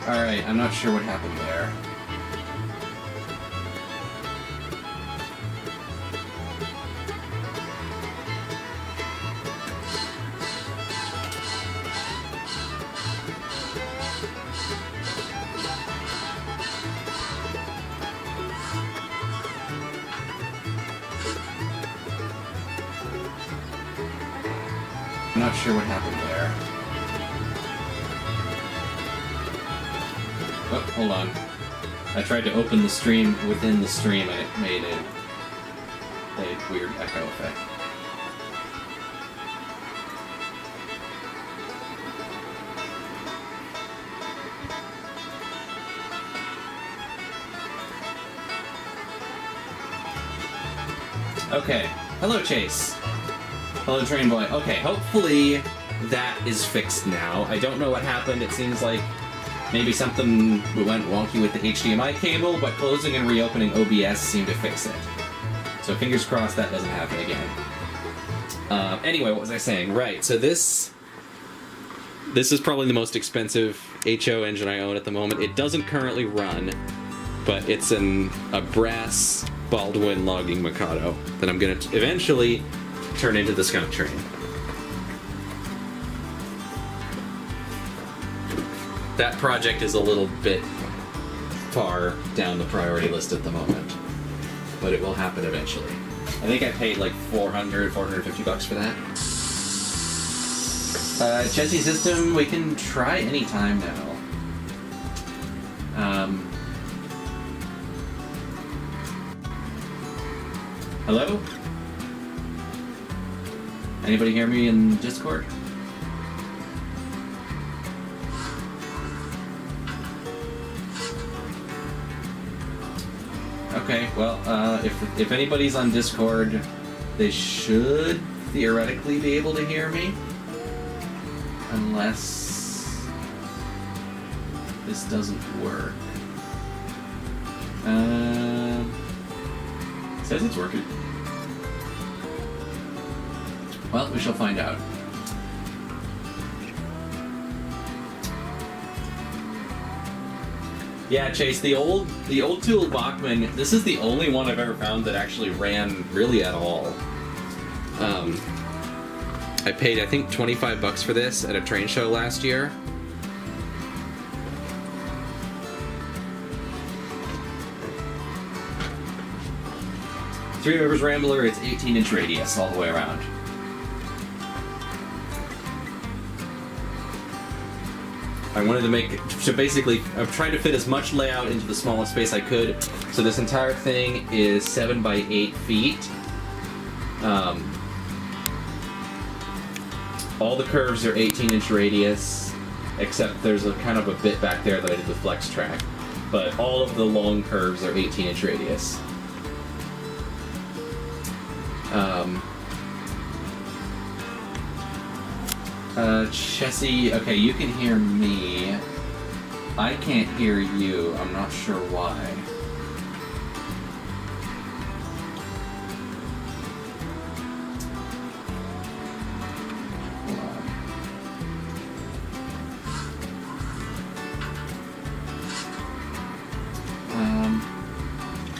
Alright, I'm not sure what happened there. I'm not sure what happened there. Oh, hold on. I tried to open the stream within the stream and it made a weird echo effect. Okay. Hello, Chase. Hello, Train Boy. Okay, hopefully that is fixed now. I don't know what happened. It seems like maybe something went wonky with the HDMI cable, but closing and reopening OBS seemed to fix it. So fingers crossed that doesn't happen again. Anyway, what was I saying? Right, so this is probably the most expensive HO engine I own at the moment. It doesn't currently run, but it's a brass Baldwin logging Mikado that I'm going to eventually turn into the Skunk Train. That project is a little bit far down the priority list at the moment, but it will happen eventually. I think I paid like $450 for that. Chessie system, we can try anytime now. Hello? Anybody hear me in Discord? Okay, well, if anybody's on Discord, they should theoretically be able to hear me. Unless this doesn't work. Says it's working. Well, we shall find out. Yeah, Chase, the old tool Bachmann, this is the only one I've ever found that actually ran really at all. I paid, I think, $25 for this at a train show last year. Three Rivers Rambler, it's 18-inch radius all the way around. I wanted to make, so basically, I've tried to fit as much layout into the smallest space I could. So this entire thing is 7 by 8 feet. All the curves are 18-inch radius, except there's a kind of a bit back there that I did with Flex Track. But all of the long curves are 18-inch radius. Chessie, okay, you can hear me. I can't hear you. I'm not sure why.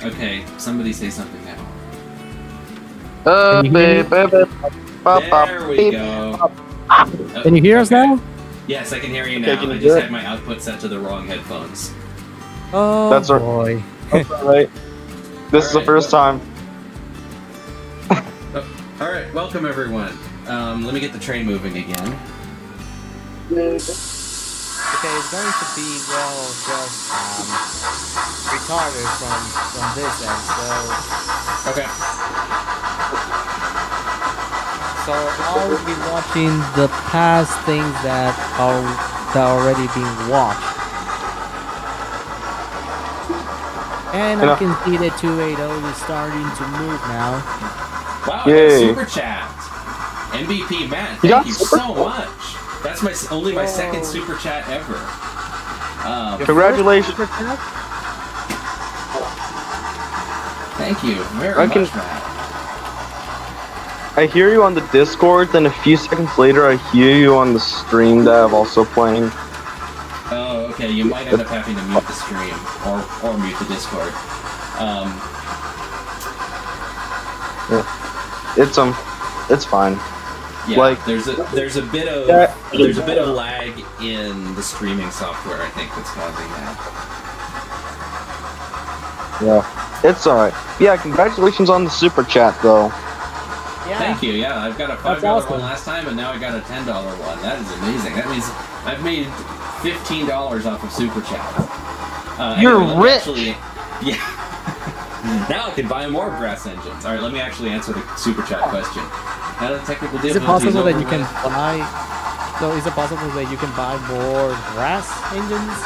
Okay, somebody say something now. There we go. Can you hear us now? Yes, I can hear you now. Okay, I just had my output set to the wrong headphones. Oh, That's boy. That's alright. This is the first time. Alright, welcome everyone. Let me get the train moving again. Okay, it's going to be, well, just, retarded from this end, so... Okay. So I'll be watching the past things that are already being watched. And I can see that 280 is starting to move now. Wow, Yay. super chat. MVP Matt, thank you so much. That's only my second super chat ever. Congratulations. Thank you very much, Matt. I hear you on the Discord, then a few seconds later I hear you on the stream that I'm also playing. Oh, okay. You might end up having to mute the stream or mute the Discord. It's fine. Yeah, Like- there's a bit of Yeah. there's a bit of lag in the streaming software, I think, that's causing that. Yeah, it's alright. Yeah, congratulations on the super chat though. Yeah. Thank you. Yeah, I've got a $5 awesome. one last time, and now I got a $10 one. That is amazing. That means I've made $15 off of super chat. You're let me rich. actually- yeah. Now I can buy more brass engines. All right, let me actually answer the super chat question. Now the technical Is it difficulties possible that over you can with- buy? So is it possible that you can buy more brass engines?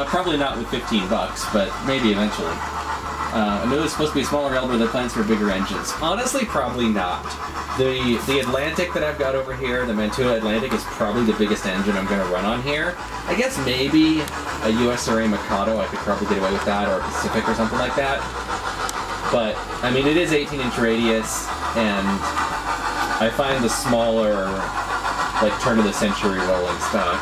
Probably not with $15, but maybe eventually. I know it's supposed to be a smaller rail, but there are plans for bigger engines. Honestly, probably not. The Atlantic that I've got over here, the Mantua Atlantic, is probably the biggest engine I'm going to run on here. I guess maybe a USRA Mikado, I could probably get away with that, or a Pacific or something like that. But, I mean, it is 18-inch radius, and I find the smaller, like, turn-of-the-century rolling stock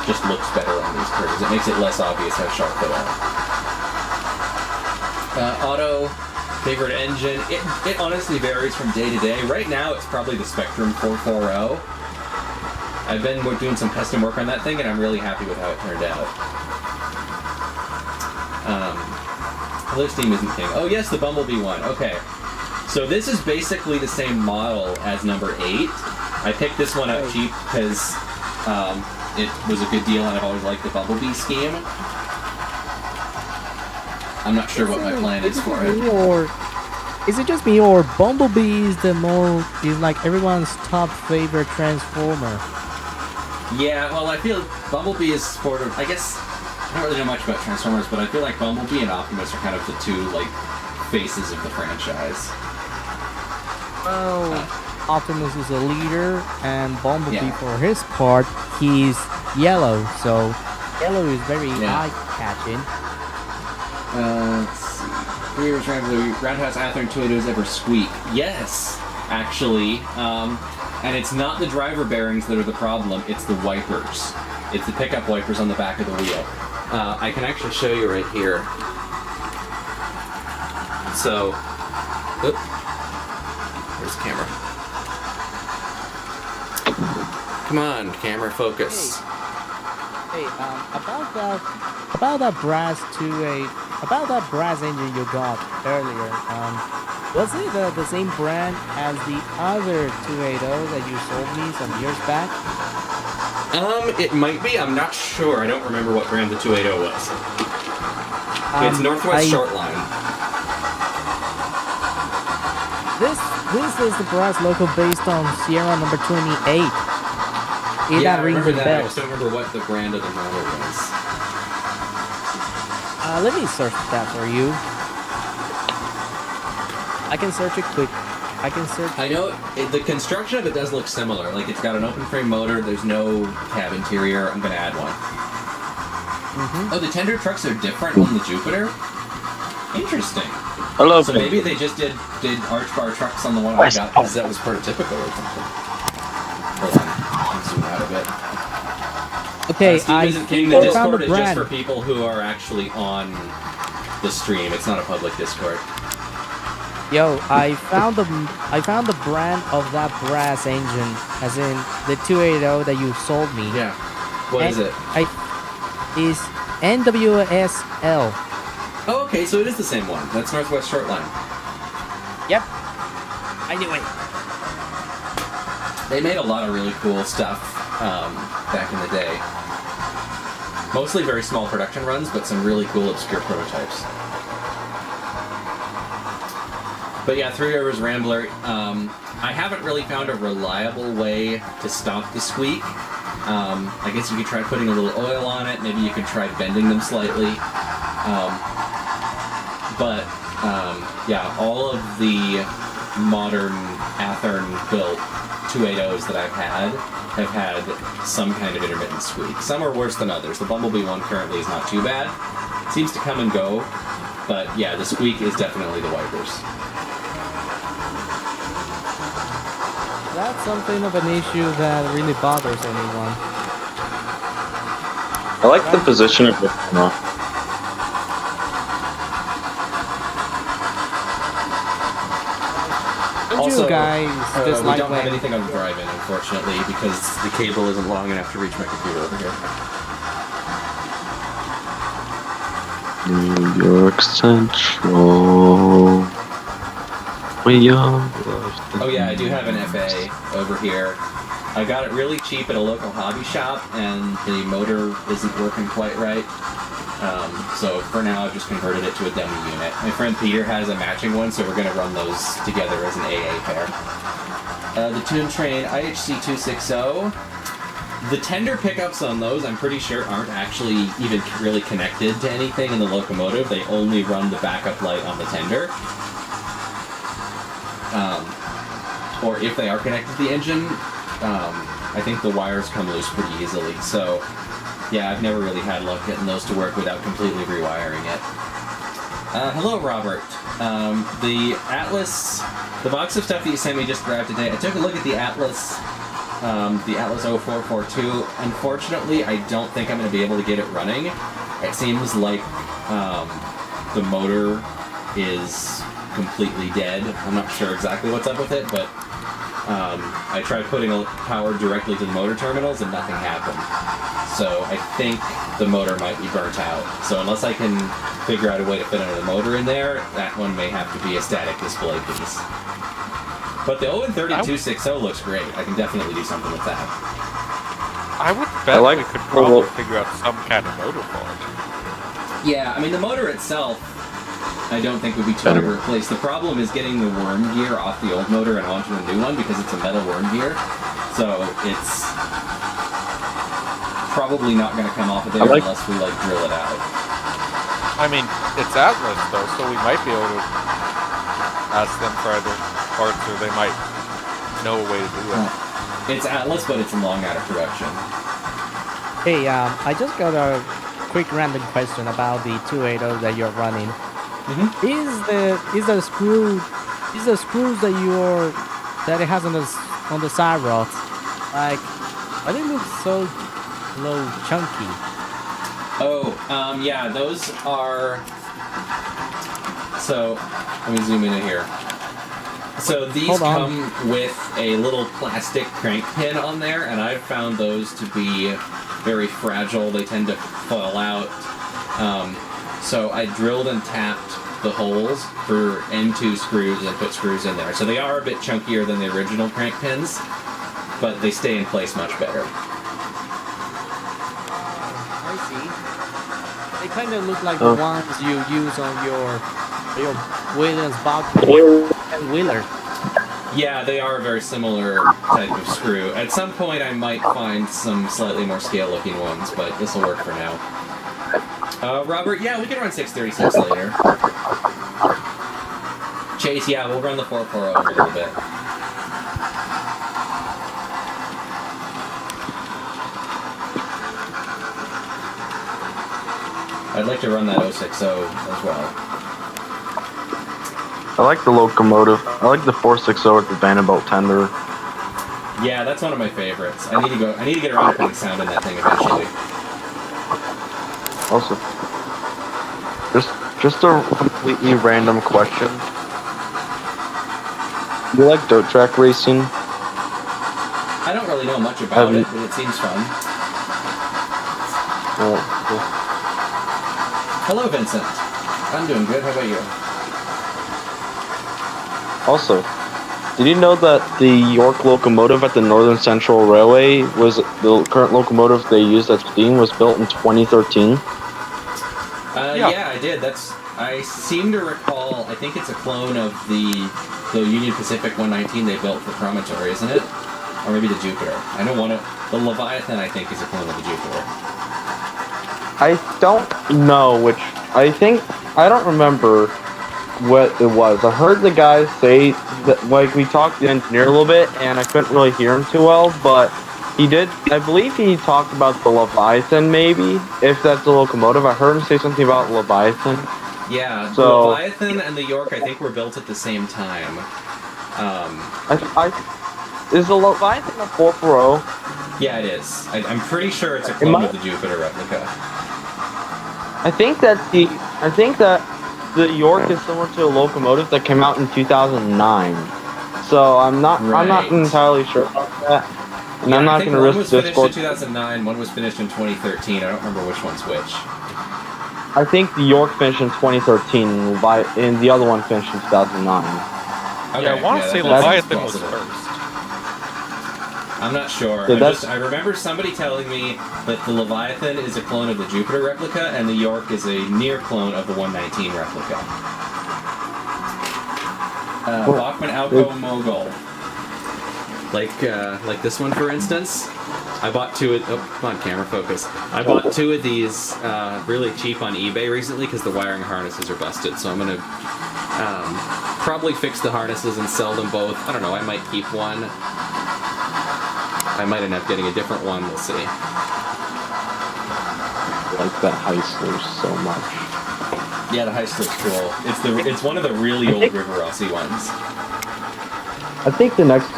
just looks better on these curves. It makes it less obvious how sharp they are. Auto, favorite engine. It honestly varies from day to day. Right now, it's probably the Spectrum 440. I've been doing some custom work on that thing, and I'm really happy with how it turned out. Hello, Steam isn't king. Oh yes, the Bumblebee one. Okay. So this is basically the same model as number 8. I picked this one up cheap because it was a good deal, and I've always liked the Bumblebee scheme. I'm not sure what my plan is for it. Or is it just me, or Bumblebee is like everyone's top favorite Transformer? Yeah, well, I feel Bumblebee is sort of, I guess, I don't really know much about Transformers, but I feel like Bumblebee and Optimus are kind of the two, like, faces of the franchise. Well, Optimus is a leader, and Bumblebee, Yeah. for his part, he's yellow, so yellow is very Yeah. eye-catching. Let's see. 3 years Roundhouse Athearn 280s ever squeak? Yes, actually. And it's not the driver bearings that are the problem, it's the wipers. It's the pickup wipers on the back of the wheel. I can actually show you right here. So, oop. Where's the camera? Come on, camera, focus. Hey, about that brass engine you got earlier. Was it the same brand as the other 280 that you sold me some years back? It might be. I'm not sure. I don't remember what brand the 280 was. It's Northwest Shortline. This is the brass logo based on Sierra number 28. Yeah, I rings remember a that. I bell. just don't remember what the brand of the model was. Let me search that for you. I can search it quick. I can search. I know the construction of it does look similar. Like, it's got an open frame motor. There's no cab interior. I'm gonna add one. Mhm. Oh, the tender trucks are different on the Jupiter. Interesting. I love So maybe they just did arch bar trucks on the one I got because that was prototypical or something. Hold on, I'll zoom out a bit. Okay, Steve I isn't king. The found Discord the is just brand. for people who are actually on the stream. It's not a public Discord. Yo, I found the brand of that brass engine, as in the 280 that you sold me. Yeah. What is it? Is NWSL. Oh, okay, so it is the same one. That's Northwest Shortline. Yep. I knew it. They made a lot of really cool stuff back in the day. Mostly very small production runs, but some really cool obscure prototypes. But yeah, Three Rivers Rambler, I haven't really found a reliable way to stop the squeak. I guess you could try putting a little oil on it, maybe you could try bending them slightly. Yeah, all of the modern Athearn-built 280s that I've have had some kind of intermittent squeak. Some are worse than others. The Bumblebee one currently is not too bad. It seems to come and go, but yeah, the squeak is definitely the wipers. That's something of an issue that really bothers anyone. I like the position of the camera. Don't Also, you guys we dislike don't have when anything on the drive-in, unfortunately, because the cable isn't long enough to reach my computer over here. New York Central. We are. Oh yeah, I do have an FA over here. I got it really cheap at a local hobby shop, and the motor isn't working quite right. So for now, I've just converted it to a dummy unit. My friend Peter has a matching one, so we're going to run those together as an AA pair. The Toon Train IHC 260. The tender pickups on those, I'm pretty sure, aren't actually even really connected to anything in the locomotive. They only run the backup light on the tender. Or if they are connected to the engine, I think the wires come loose pretty easily. So, yeah, I've never really had luck getting those to work without completely rewiring it. Hello, Robert. The Atlas, the box of stuff that you sent me just arrived today. I took a look at the Atlas 0442. Unfortunately, I don't think I'm going to be able to get it running. It seems like the motor is completely dead. I'm not sure exactly what's up with it, but I tried putting power directly to the motor terminals and nothing happened. So I think the motor might be burnt out. So unless I can figure out a way to fit another motor in there, that one may have to be a static display piece. But the ON3260 looks great. I can definitely do something with that. I would bet like we could probably figure out some kind of motor for it. Yeah, I mean, the motor itself, I don't think would be too hard to replace. The problem is getting the worm gear off the old motor and onto the new one because it's a metal worm gear. So it's probably not going to come off of there unless we like drill it out. I mean, it's Atlas though, so we might be able to ask them for other parts, or they might know a way to do it. It's Atlas, but it's long out of production. Hey, I just got a quick random question about the 280 that you're running. Is the screws that it has on the side rods, like, why they look so low chunky? Oh, yeah, those are. So let me zoom in here. So these come with a little plastic crank pin on there, and I've found those to be very fragile. They tend to fall out. So I drilled and tapped the holes for N2 screws and put screws in there. So they are a bit chunkier than the original crank pins, but they stay in place much better. I see. They kind of look like the ones you use on your Williams Bogman and Wheeler. Yeah, they are a very similar type of screw. At some point I might find some slightly more scale-looking ones, but this will work for now. Robert, yeah, we can run 636 later. Chase, yeah, we'll run the 440 in a little bit. I'd like to run that 060 as well. I like the locomotive. I like the 460 with the Vanderbilt tender. Yeah, that's one of my favorites. I need to get around to putting sound in that thing eventually. Also, just a completely random question. Do you like dirt track racing? I don't really know much about it, but it seems fun. Hello, Vincent. I'm doing good. How about you? Also, did you know that the York locomotive at the Northern Central Railway was the current locomotive they used at Steam was built in 2013? Yeah, I did. I seem to recall. I think it's a clone of the Union Pacific 119 they built for Promontory, isn't it? Or maybe the Jupiter. I know the Leviathan. I think is a clone of the Jupiter. I don't know which. I don't remember what it was. I heard the guy say that, like, we talked to the engineer a little bit, and I couldn't really hear him too well, but he did. I believe he talked about the Leviathan, maybe, if that's the locomotive. I heard him say something about Leviathan. Yeah, so, the Leviathan and the York, I think, were built at the same time. Is the Leviathan a 440? Yeah, it is. I'm pretty sure it's a clone of the Jupiter replica. I think that the York is similar to a locomotive that came out in 2009. So I'm not Right. entirely sure about that. And I'm I not think going to one risk was finished in Discord. 2009, one was finished in 2013. I don't remember which one's which. I think the York finished in 2013 and the other one finished in 2009. Okay, Yeah, I want to say that sounds Leviathan was plausible. first. I'm not sure. So I remember somebody telling me that the Leviathan is a clone of the Jupiter replica and the York is a near clone of the 119 replica. Bachmann Alco Mogul. Like this one, for instance. I bought two of... Oh, come on, camera focus. I bought two of these really cheap on eBay recently because the wiring harnesses are busted. So I'm going to probably fix the harnesses and sell them both. I don't know, I might keep one. I might end up getting a different one. We'll see. I like that Heisler so much. Yeah, the Heisler's cool. It's one of the really old River Rossi ones. I think the next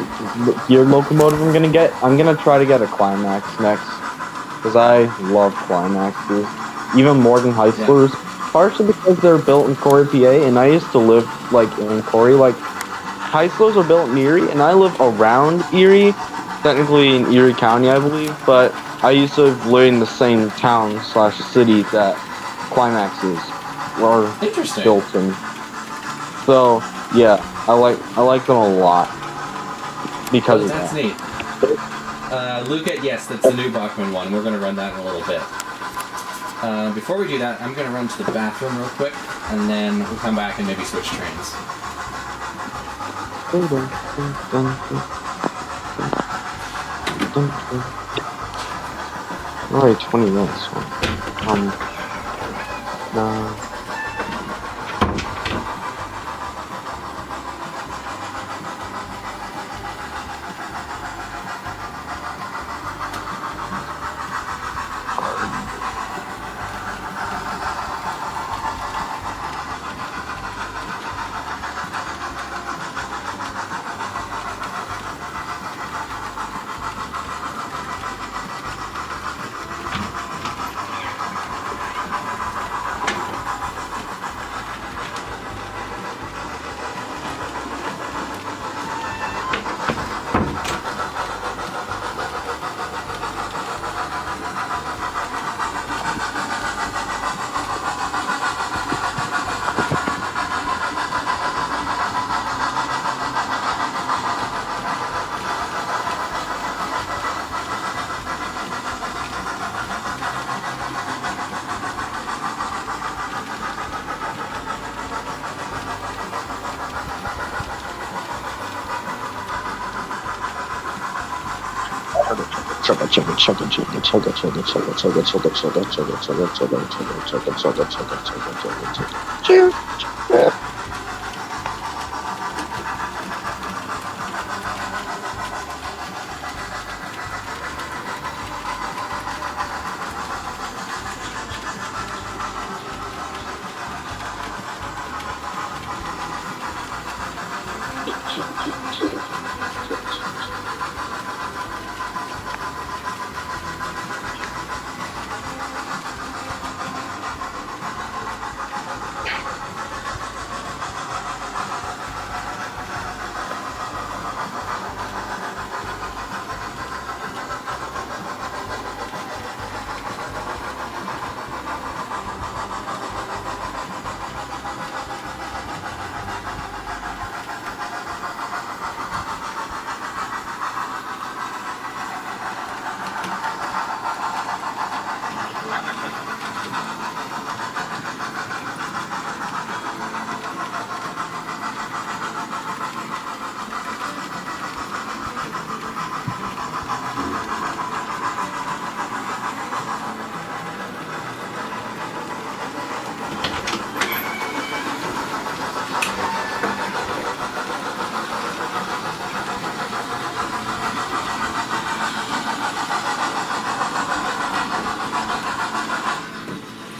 gear locomotive I'm gonna try to get a Climax next, because I love Climaxes, even more than Heislers. Partially because they're built in Corey, PA, and I used to live in Corey. Heislers are built in Erie, and I live around Erie, technically in Erie County, I believe. But I used to live in the same town/city that Climaxes were Interesting. built in. So yeah, I like them a lot because of That's that. neat. Luca, yes, that's the new Bachmann one. We're going to run that in a little bit. Before we do that, I'm going to run to the bathroom real quick, and then we'll come back and maybe switch trains. Alright, 20 minutes. No.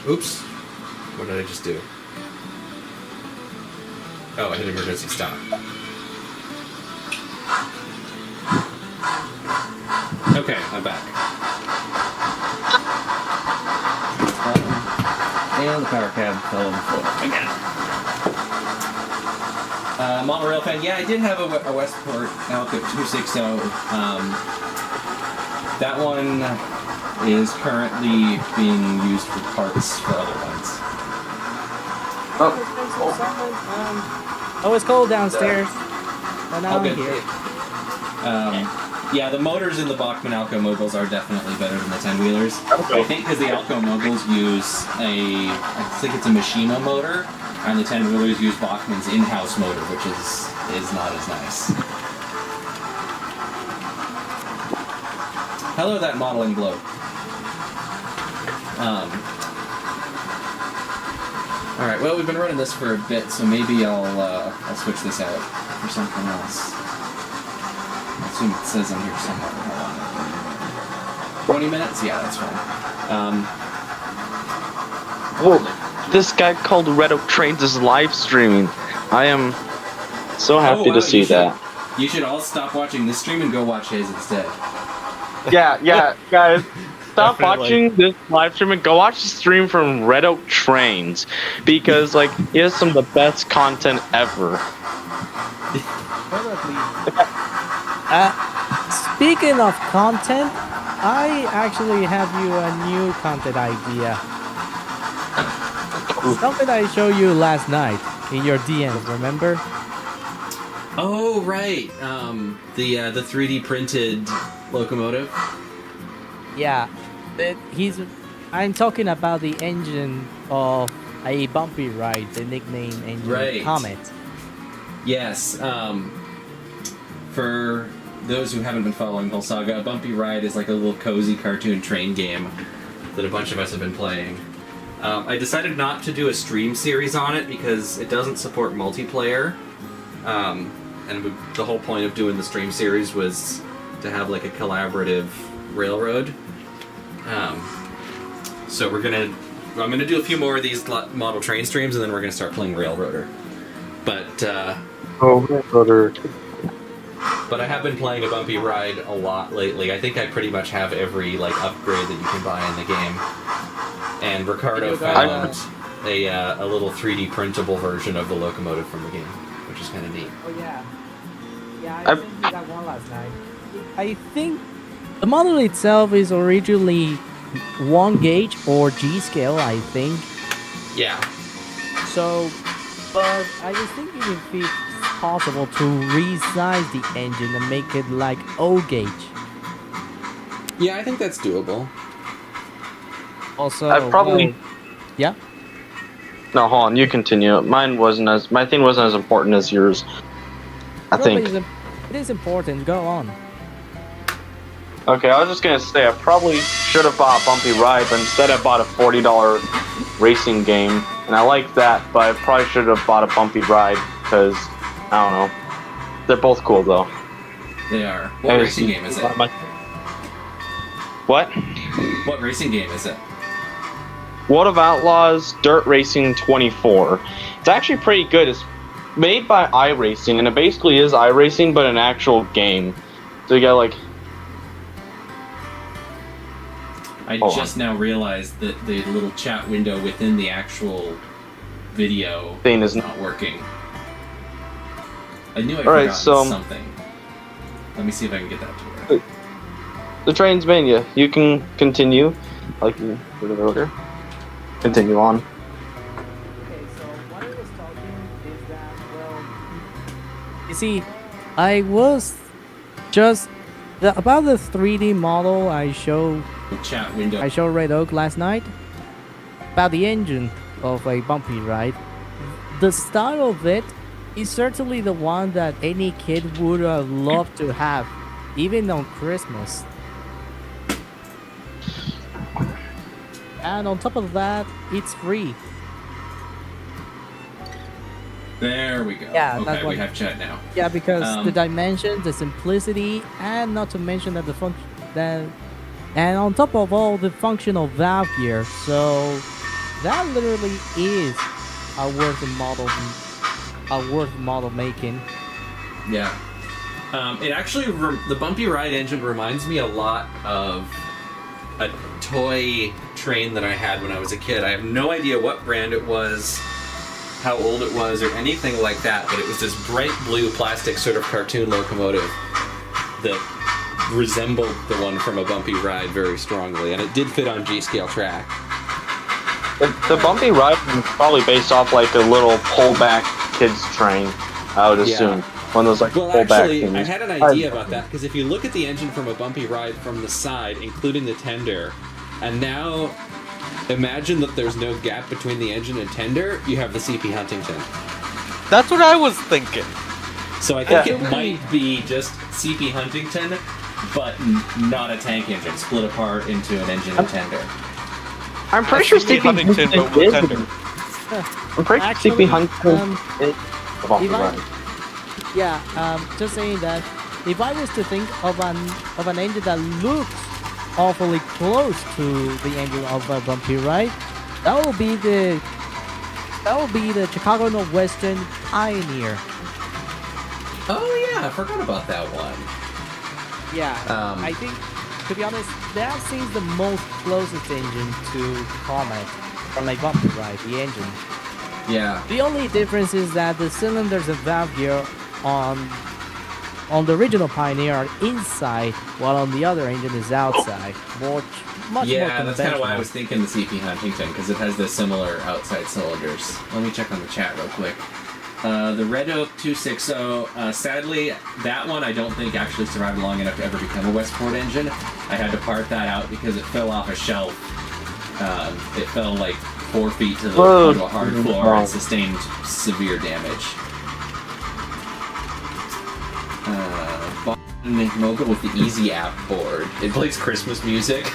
Oops. What did I just do? Oh, I hit emergency stop. Okay, I'm back. And the power cab fell on the floor again. Monorail fan, yeah, I did have a Westport Alco 260. That one is currently being used for parts for other ones. Oh, it's cold downstairs. But now I'm good. here. Yeah, the motors in the Bachmann Alco Moguls are definitely better than the 10-wheelers. Okay. I think because the Alco Moguls use I think it's a Mishima motor, and the 10-wheelers use Bachmann's in-house motor, which is not as nice. Hello, that modeling bloke. All right. Well, we've been running this for a bit, so maybe I'll switch this out for something else. I assume it says on here somewhere how long. 20 minutes? Yeah, that's fine. Whoa, this guy called Red Oak Trains is live streaming. I am so happy to see that. You should all stop watching this stream and go watch his instead. Yeah, guys. Stop Definitely. watching this live stream and go watch the stream from Red Oak Trains because, like, he has some of the best content ever. Speaking of content, I actually have you a new content idea. Something I showed you last night in your DMs, remember? Oh, right. The 3D printed locomotive. Yeah, I'm talking about the engine of a bumpy ride, the nickname engine Right. Comet. Yes. For those who haven't been following Whole Saga, Bumpy Ride is like a little cozy cartoon train game that a bunch of us have been playing. I decided not to do a stream series on it because it doesn't support multiplayer. And the whole point of doing the stream series was to have like a collaborative railroad. So I'm gonna do a few more of these model train streams, and then we're gonna start playing Railroader. But But I have been playing a Bumpy Ride a lot lately. I think I pretty much have every like upgrade that you can buy in the game. And Ricardo found a little 3D printable version of the locomotive from the game, which is kind of neat. Oh yeah, I sent you that one last night. I think the model itself is originally 1 gauge or G scale, I think. Yeah. So, but I just think if it's possible to resize the engine and make it like O gauge. Yeah, I think that's doable. Also, I probably. well, yeah. No, hold on. You continue. My thing wasn't as important as yours. I No, think. but it is important. Go on. Okay, I was just gonna say I probably should have bought Bumpy Ride, but instead I bought a $40 racing game, and I like that. But I probably should have bought a Bumpy Ride because I don't know. They're both cool though. They are. What racing game is it? What? What racing game is it? World of Outlaws Dirt Racing 24. It's actually pretty good. It's made by iRacing, and it basically is iRacing, but an actual game. So you got like. I Hold just now realized that the little chat window within the actual video Thing is not working. I knew I Alright, forgot so- something. Let me see if I can get that to work. The train's mania. You can continue. Like you did earlier. Continue on. Okay, so what I was talking is that, well, you see, I was just about the 3D model I showed The chat window. Red Oak last night about the engine of a Bumpy Ride. The style of it is certainly the one that any kid would have loved to have, even on Christmas. And on top of that, it's free. There we go. Yeah, okay, that's we what- have chat now. Yeah, because the Um, dimensions, the simplicity, and not to mention that and on top of all the functional valve gear, so that literally is a worth model making. Yeah. It actually, the Bumpy Ride engine reminds me a lot of a toy train that I had when I was a kid. I have no idea what brand it was, how old it was, or anything like that, but it was this bright blue plastic sort of cartoon locomotive that resembled the one from a Bumpy Ride very strongly, and it did fit on G-scale track. The Bumpy Ride was probably based off like a little pullback kids train, I would assume. One of those like Well, pullback actually, things. I had an idea about that, because if you look at the engine from a Bumpy Ride from the side, including the tender, and now imagine that there's no gap between the engine and tender, you have the CP Huntington. That's what I was thinking. So I think Yeah. it might be just CP Huntington, but not a tank engine, split apart into an engine and tender. I'm pretty sure CP CP Huntington, but Huntington with is. tender. I'm pretty sure Actually, CP Huntington is the Bumpy if I- Ride. Yeah, just saying that if I was to think of an engine that looks awfully close to the engine of a Bumpy Ride, that will be the Chicago Northwestern Pioneer. Oh yeah, I forgot about that one. Yeah, Um, I think, to be honest, that seems the most closest engine to Comet from a Bumpy Ride, the engine. Yeah. The only difference is that the cylinders and valve gear on the original Pioneer are inside, while on the other engine is outside. Much more Yeah, that's kind of why I conventional. was thinking the CP Huntington, because it has the similar outside cylinders. Let me check on the chat real quick. The Red Oak 260, sadly, that one I don't think actually survived long enough to ever become a Westport engine. I had to part that out because it fell off a shelf. It fell like 4 feet to the onto a hard floor and sustained severe damage. Mocha with the Easy app board. It plays Christmas music.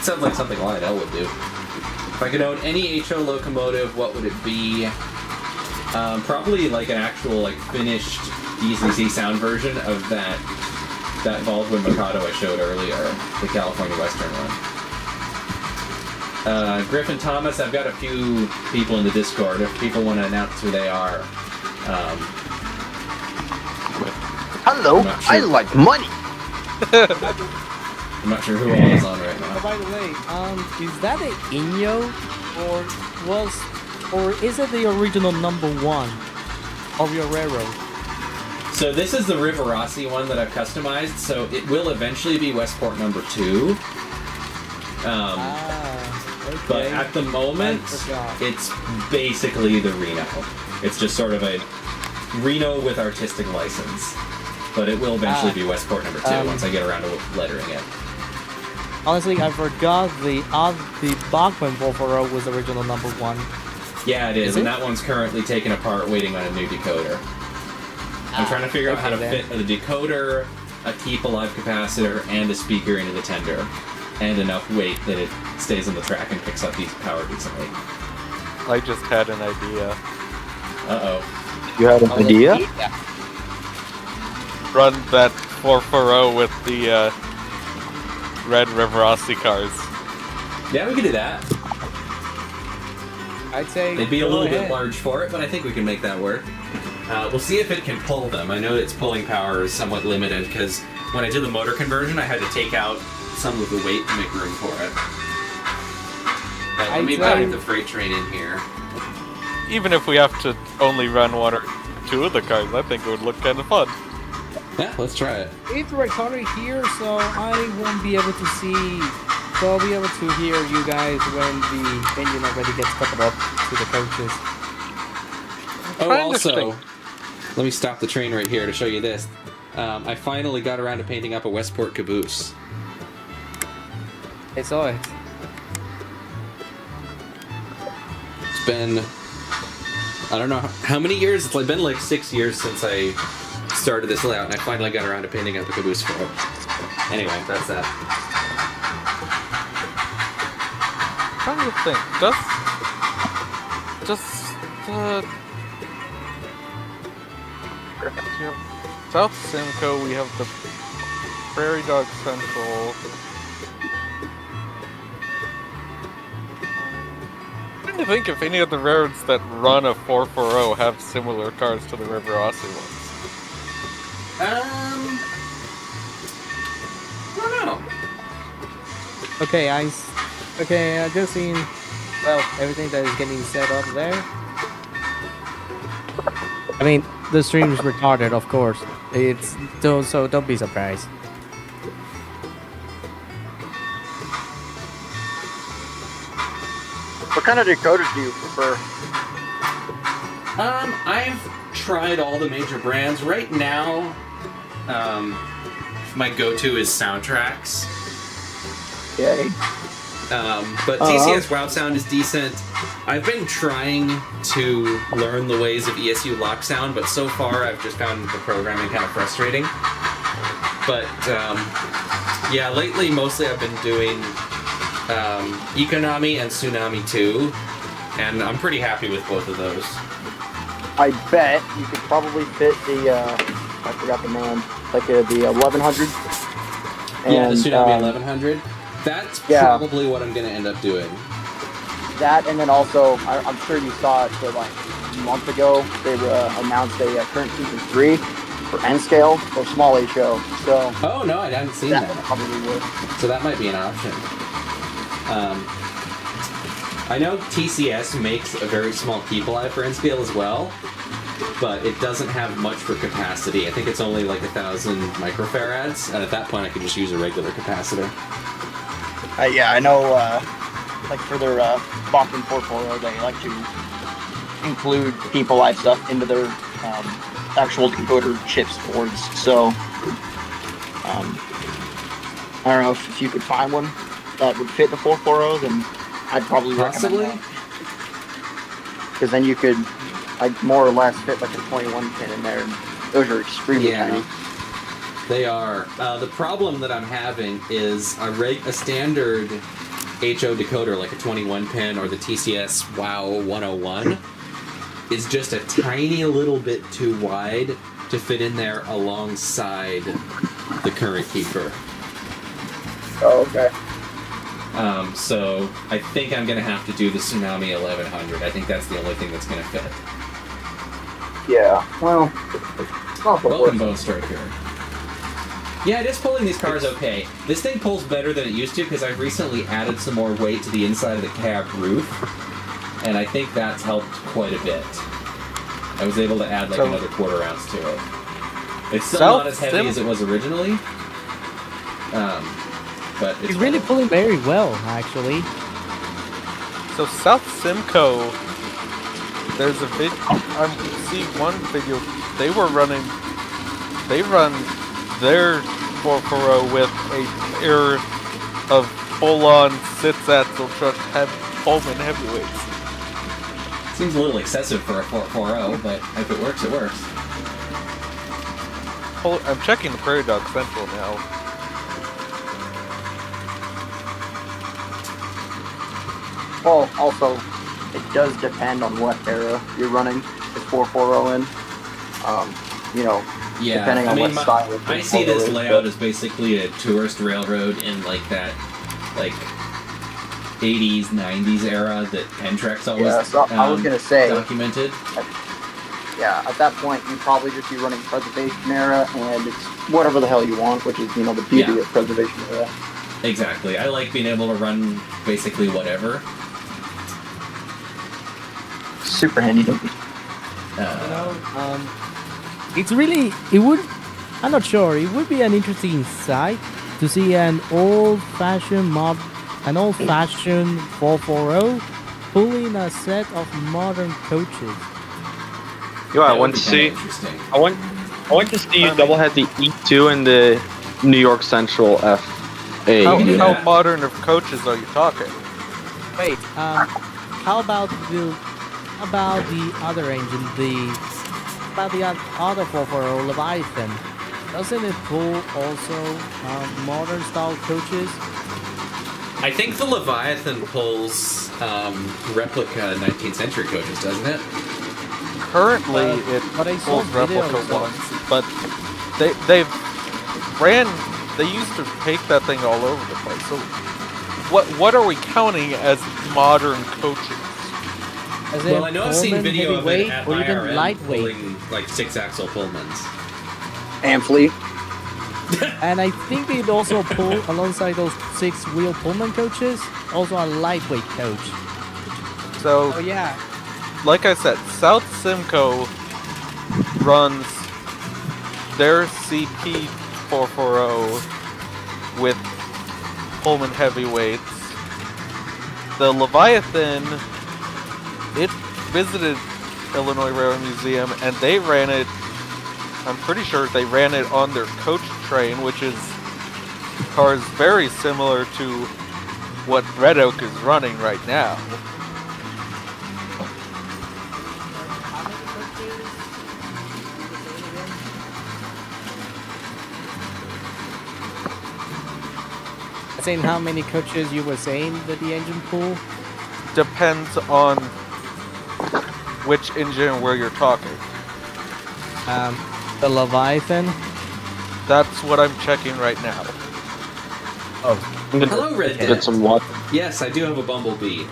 Sounds like something Lionel would do. If I could own any HO locomotive, what would it be? Probably like an actual like finished DCC sound version of that Baldwin Mikado I showed earlier, the California Western one. Griffin Thomas, I've got a few people in the Discord. If people want to announce who they are, Hello, I'm not sure. I like money. I'm not sure who all is on right Oh, now. by the way, is that a Inyo, or is it the original #1 of your railroad? So this is the Rivarossi one that I've customized, so it will eventually be Westport #2. Okay. But at the moment, I forgot. it's basically the Reno. It's just sort of a Reno with artistic license. But it will eventually be Westport #2 once I get around to lettering it. Honestly, I forgot the Bachman 440 was the original #1. Yeah, it is, Is and it? that one's currently taken apart, waiting on a new decoder. I'm trying to figure out how to okay fit the decoder, a keep alive capacitor, and a speaker into the tender, and enough weight that it stays on the track and picks up power decently. I just had an idea. Uh-oh. You had an idea? Run that 440 with the red Rivarossi cars. Yeah, we could do that. I'd say They'd be a go little ahead. bit large for it, but I think we can make that work. We'll see if it can pull them. I know its pulling power is somewhat limited, because when I did the motor conversion, I had to take out some of the weight to make room for it. Let me back the freight train in here. Even if we have to only run 1 or 2 of the cars, I think it would look kind of fun. Yeah, let's try it. It's recorded here, so I won't be able to see. So I'll be able to hear you guys when the engine already gets coupled up to the coaches. Oh, trying to also, think. let me stop the train right here to show you this. I finally got around to painting up a Westport caboose. I saw it. It's been, I don't know how many years. It's been like 6 years since I started this layout, and I finally got around to painting up the caboose for it. Anyway, that's that. Trying to think. South Simcoe, we have the Prairie Dog Central. I'm trying to think if any of the roads that run a 440 have similar cars to the Rivarossi ones. Okay, I just seen, well, everything that is getting set up there. I mean, the stream is retarded, of course. So don't be surprised. What kind of decoders do you prefer? I've tried all the major brands. Right now, my go-to is Soundtracks. Yay. But TCS Wow Sound is decent. I've been trying to learn the ways of ESU Lock Sound, but so far I've just found the programming kind of frustrating. But yeah, lately mostly I've been doing Econami and Tsunami 2, and I'm pretty happy with both of those. I bet you could probably fit the, I forgot the name, like the 1100. Yeah, the And, Tsunami 1100. That's yeah. probably what I'm going to end up doing. That, and then also, I'm sure you saw it, but like a month ago, they announced a current season 3 for N-Scale or Small HO. So Oh, no, I hadn't seen that that. probably would. So that might be an option. I know TCS makes a very small keyply for N-Scale as well, but it doesn't have much for capacity. I think it's only like 1,000 microfarads, and at that point I could just use a regular capacitor. Yeah, I know, like for their Boston 440, they like to include P-Polite stuff into their actual decoder chips boards. So, I don't know if you could find one that would fit the 440, then I'd probably Possibly. recommend that. Because then you could, like, more or less fit like a 21 pin in there. And those are extremely tiny. They are. The problem that I'm having is a standard HO decoder, like a 21 pin or the TCS WOW 101, is just a tiny little bit too wide to fit in there alongside the current keeper. Oh, okay. So I think I'm going to have to do the Tsunami 1100. I think that's the only thing that's going to fit. Yeah, well, Welcome, Bone Striker. Yeah, it is pulling these cars okay. This thing pulls better than it used to because I've recently added some more weight to the inside of the cab roof, and I think that's helped quite a bit. I was able to add like another quarter ounce to it. It's still not as heavy as it was originally, but It's really pulling very well, actually. So South Simcoe, there's a vid. I see one video. They run their 440 with a pair of full-on six-axle truck Pullman heavyweights. Seems a little excessive for a 440, but if it works, it works. I'm checking the Prairie Dog Central now. well, also, it does depend on what era you're running the 440 in. You know, Yeah, depending on what style of I see this 440 layout as basically a tourist railroad in like that, like 80s, 90s era that Pentrax always Yeah, so I was gonna say, documented. yeah, at that point you'd probably just be running preservation era, and it's whatever the hell you want, which is, you know, the beauty of preservation era. Exactly. I like being able to run basically whatever. Super handy. I'm not sure, it would be an interesting sight to see an old-fashioned 440 pulling a set of modern coaches. You know, I That would want be to kinda see. interesting. I want to see you double head the E2 and the New York Central FA. How do that. modern of coaches are you talking? Wait, how about the other engine, the other 440 Leviathan? Doesn't it pull also modern style coaches? I think the Leviathan pulls replica 19th century coaches, doesn't it? Currently, but I it saw pulls replica videos of- ones, but they used to take that thing all over the place. So, what are we counting as modern coaches? As Well, in I know I've seen Pullman video of it heavyweight at or even IRM lightweight. pulling like 6-axle Pullmans. And fleet. And I think they'd also pull, alongside those 6-wheel Pullman coaches, also a lightweight coach. So, Oh yeah. like I said, South Simcoe runs their CP440 with Pullman heavyweights. The Leviathan, it visited Illinois Railroad Museum and they ran it, I'm pretty sure they ran it on their coach train, which is cars very similar to what Red Oak is running right now. Saying how many coaches you were saying that the engine pool? Depends on which engine and where you're talking. The Leviathan. That's what I'm checking right now. I'm gonna Hello, Redhead. get some water. Yes, I do have a Bumblebee.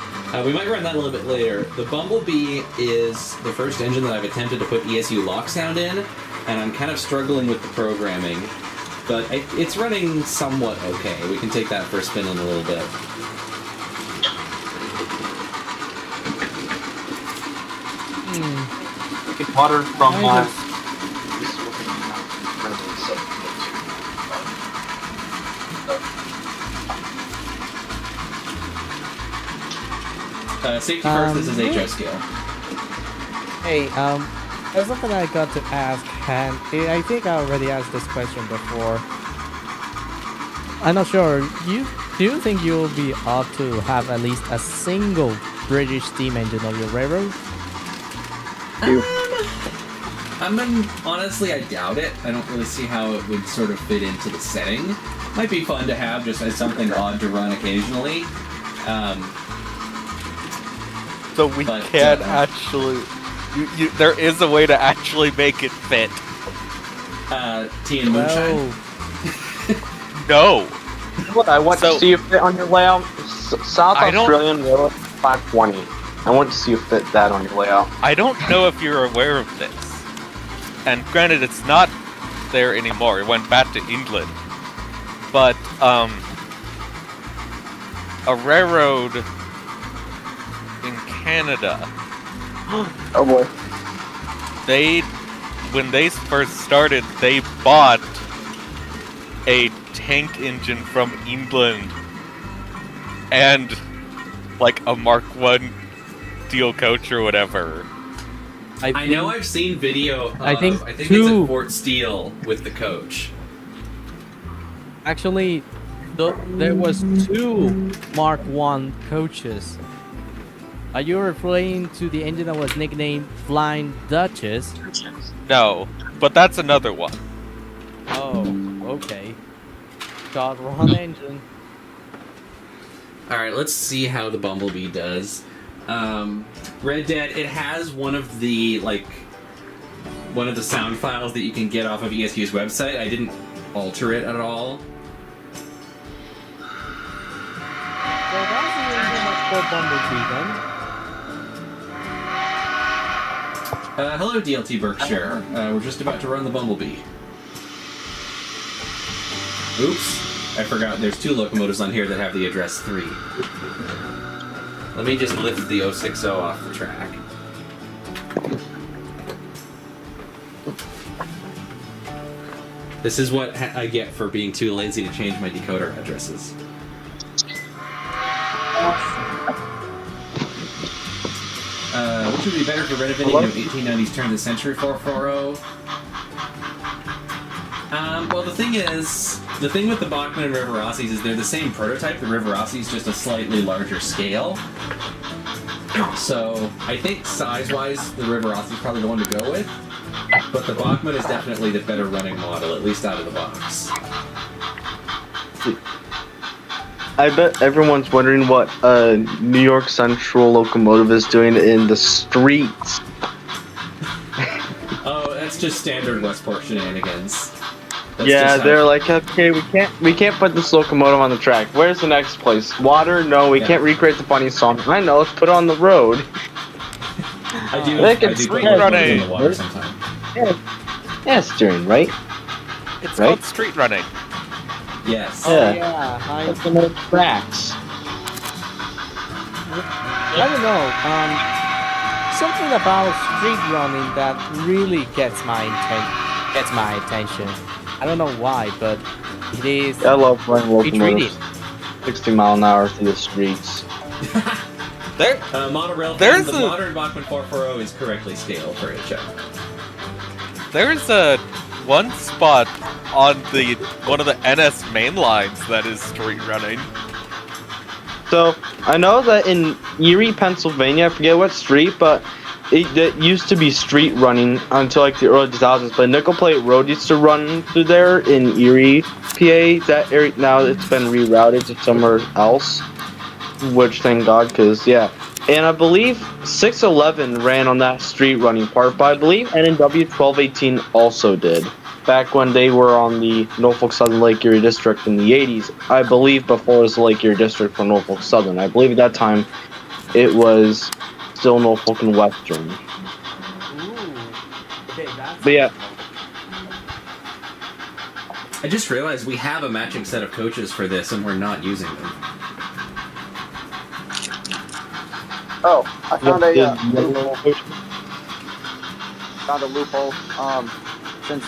We might run that a little bit later. The Bumblebee is the first engine that I've attempted to put ESU lock sound in, and I'm kind of struggling with the programming. But it's running somewhat okay. We can take that for a spin in a little bit. Get water from my. Safety first, this is HO scale. Hey, there's something I got to ask, and I think I already asked this question before. I'm not sure. Do you think you'll be up to have at least a single British steam engine on your railroad? Honestly, I doubt it. I don't really see how it would sort of fit into the setting. Might be fun to have just as something odd to run occasionally. So we But, can actually... there is a way to actually make it fit. Tea and moonshine. No. What I want So- to see you fit on your layout. South I don't- Australian Railroad 520. I want to see you fit that on your layout. I don't know if you're aware of this. And granted, it's not there anymore. It went back to England. But, a railroad in Canada, Oh boy. when they first started, they bought a tank engine from England and like a Mark 1 steel coach or whatever. I know I've seen video of, I think it's two- at Fort Steele with the coach. Actually, there was 2 Mark 1 coaches. Are you referring to the engine that was nicknamed Flying Duchess? No, but that's another one. Oh, okay. God, wrong engine. Alright, let's see how the Bumblebee does. Red Dead, it has one of the sound files that you can get off of ESU's website. I didn't alter it at all. So that's the engine for Bumblebee then. Hello, DLT Berkshire. We're just about to run the Bumblebee. Oops. I forgot there's 2 locomotives on here that have the address 3. Let me just lift the 060 off the track. This is what I get for being too lazy to change my decoder addresses. Which would be better for renovating an 1890s turn of the century 440? Well, the thing with the Bachmann and River Rossies is they're the same prototype. The River Rossies just a slightly larger scale. So I think size-wise, the River Rossi is probably the one to go with. But the Bachmann is definitely the better running model, at least out of the box. I bet everyone's wondering what a New York Central locomotive is doing in the streets. Oh, that's just standard Westport shenanigans. That's Yeah, just how- they're like, okay, we can't put this locomotive on the track. Where's the next place? Water? No, we Yeah. can't recreate the funny song. I know, let's put it on the road. I do They I can do put swing locomotives on in a- the water sometimes. Yeah, steering, right? It's Right? called street running. Yes. Yeah. Yeah, That's the most tracks. I don't know. Something about street running that really gets my attention. I don't know why, but it is. I love running Street reading. locomotives 60 mile an hour through the streets. There, Monorail. There's the a- modern Bachmann 440 is correctly scaled for a show. there's a one spot on one of the NS main lines that is street running. So I know that in Erie, Pennsylvania, I forget what street, but it used to be street running until like the early 2000s. But Nickel Plate Road used to run through there in Erie, PA. That area now it's been rerouted to somewhere else, which thank God, because yeah. And I believe 611 ran on that street running part, but I believe NNW 1218 also did. Back when they were on the Norfolk Southern Lake Erie District in the 80s, I believe before it was the Lake Erie District for Norfolk Southern. I believe at that time it was still Norfolk and Western. But yeah, I just realized we have a matching set of coaches for this, and we're not using them. Oh, I found a the- loophole. Since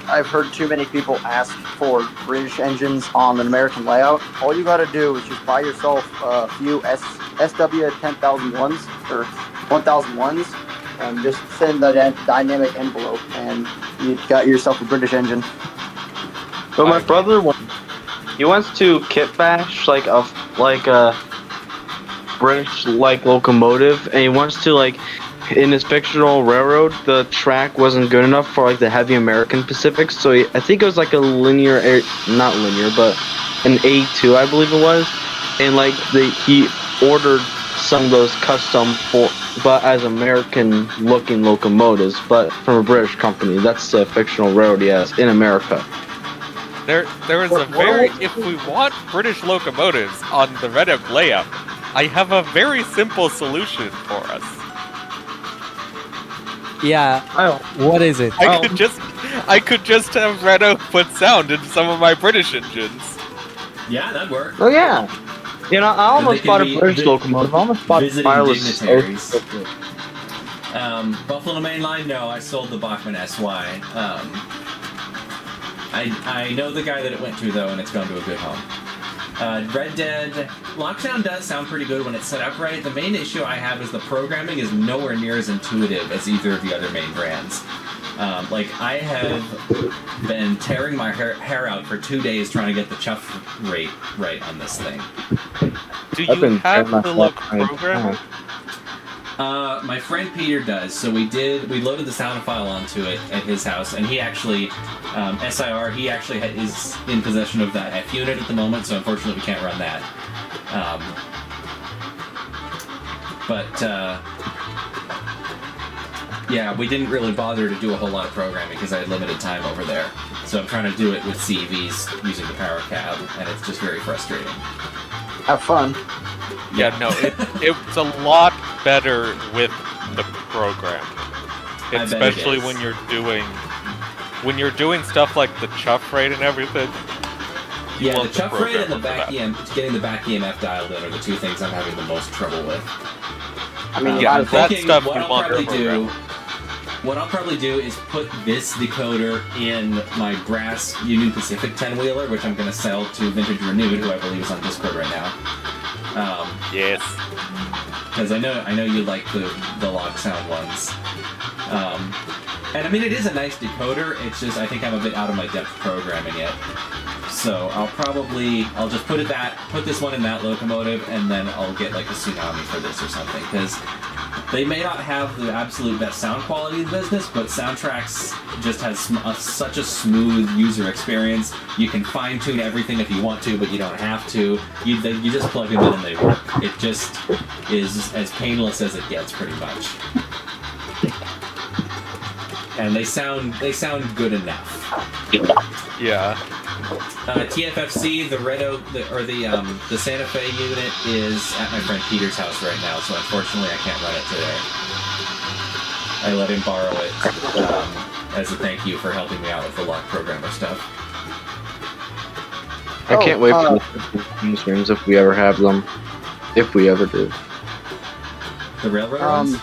I've heard too many people ask for British engines on an American layout, all you gotta do is just buy yourself a few SW 10,001s or 1001s and just send the dynamic envelope, and you got yourself a British engine. But my brother, he wants to kit bash like a British like locomotive, and he wants to like in his fictional railroad, the track wasn't good enough for like the heavy American Pacific, so I think it was like a not linear, but an A2, I believe it was, and like he ordered some of those custom but as American looking locomotives, but from a British company. That's the fictional railroad he has in America. There is a very. If we want British locomotives on the Red Oak layout, I have a very simple solution for us. Yeah. Oh. What is it? I could just have Red Oak put sound into some of my British engines. Yeah, that'd work. Oh yeah. You know, I almost can bought a be British locomotive. I almost bought a visiting wireless. dignitaries. Buffalo Main Line, no, I sold the Bachmann SY. I know the guy that it went to though, and it's gone to a good home. Red Dead Lockdown does sound pretty good when it's set up right. The main issue I have is the programming is nowhere near as intuitive as either of the other main brands. Like, I have been tearing my hair out for 2 days trying to get the chuff rate right on this thing. Do I've you been have tearing the my look flat iron. programmer? My friend Peter does. So we loaded the sound file onto it at his house, and he actually, SIR, he actually is in possession of that F unit at the moment, so unfortunately we can't run that. Yeah, we didn't really bother to do a whole lot of programming because I had limited time over there. So I'm trying to do it with CVs using the power cab, and it's just very frustrating. Have fun. Yeah, no, it's a lot better with the program, I bet it especially is. when you're doing stuff like the chuff rate and everything. You Yeah, the want chuff rate and the programmer for that. getting the back EMF dialed in are the two things I'm having the most trouble with. I mean, Yeah, I'm that thinking stuff what we I'll want probably to do. What I'll probably do is put this decoder in my brass Union Pacific 10-wheeler, which I'm going to sell to Vintage Renewed, who I believe is on Discord right now. Yes. Because I know you like the log sound ones. And I mean, it is a nice decoder. It's just I think I'm a bit out of my depth programming it. So I'll just put this one in that locomotive, and then I'll get like a Tsunami for this or something. Because they may not have the absolute best sound quality in the business, but Soundtracks just has such a smooth user experience. You can fine-tune everything if you want to, but you don't have to. You just plug them in and they work. It just is as painless as it gets, pretty much. And they sound good enough. Yeah. TFFC, the Red Oak, the Santa Fe unit is at my friend Peter's house right now, so unfortunately I can't run it today. I let him borrow it, as a thank you for helping me out with the lock programmer stuff. I can't wait for the Steam streams if we ever have them. If we ever do. The railroad ones?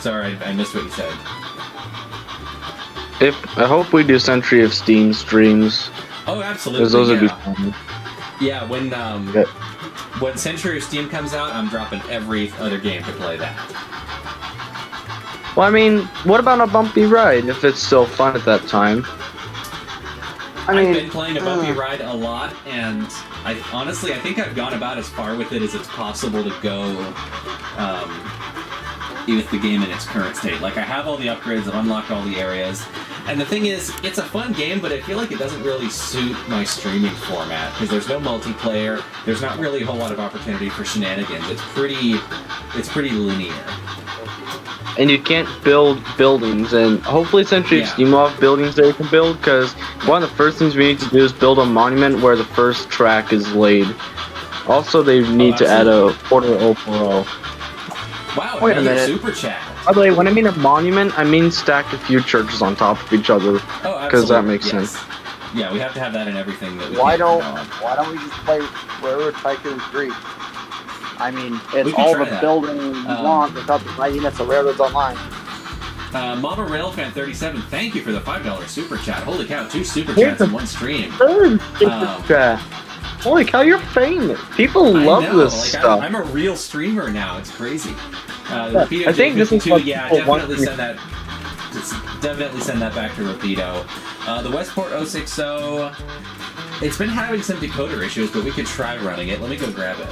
Sorry, I missed what you said. I hope we do Century of Steam streams. Oh, absolutely. Because those would be yeah. fun. Yeah, when Century of Steam comes out, I'm dropping every other game to play that. Well, I mean, what about a bumpy ride if it's still fun at that time? I mean, I've been playing a bumpy ride a lot, and I think I've gone about as far with it as it's possible to go with the game in its current state. Like, I have all the upgrades, I've unlocked all the areas, and the thing is, it's a fun game, but I feel like it doesn't really suit my streaming format, because there's no multiplayer, there's not really a whole lot of opportunity for shenanigans. It's pretty linear. And you can't build buildings, and hopefully Century of Steam will have buildings that you can build, because one of the first things we need to do is build a monument where the first track is laid. Also, they need to add a Porter 040. Wow, Wait a another minute. super chat. By the way, when I mean a monument, I mean stack a few churches on top of each other, Oh, because that absolutely, makes yes. sense. Yeah, we have to have that in everything that we Why can don't from now on. Why don't we just play Railroad Tycoon 3? I mean, We it's can all try the that. building you want without the 90 minutes of Railroads Online. Model Railfan 37, thank you for the $5 super chat. Holy cow, 2 super chats in one stream. Holy cow, you're famous. People love I know, this like, stuff. I'm a real streamer now. It's crazy. Rapido I think this is J52, what yeah, people want definitely to- definitely send that back to Rapido. The Westport 060, it's been having some decoder issues, but we could try running it. Let me go grab it.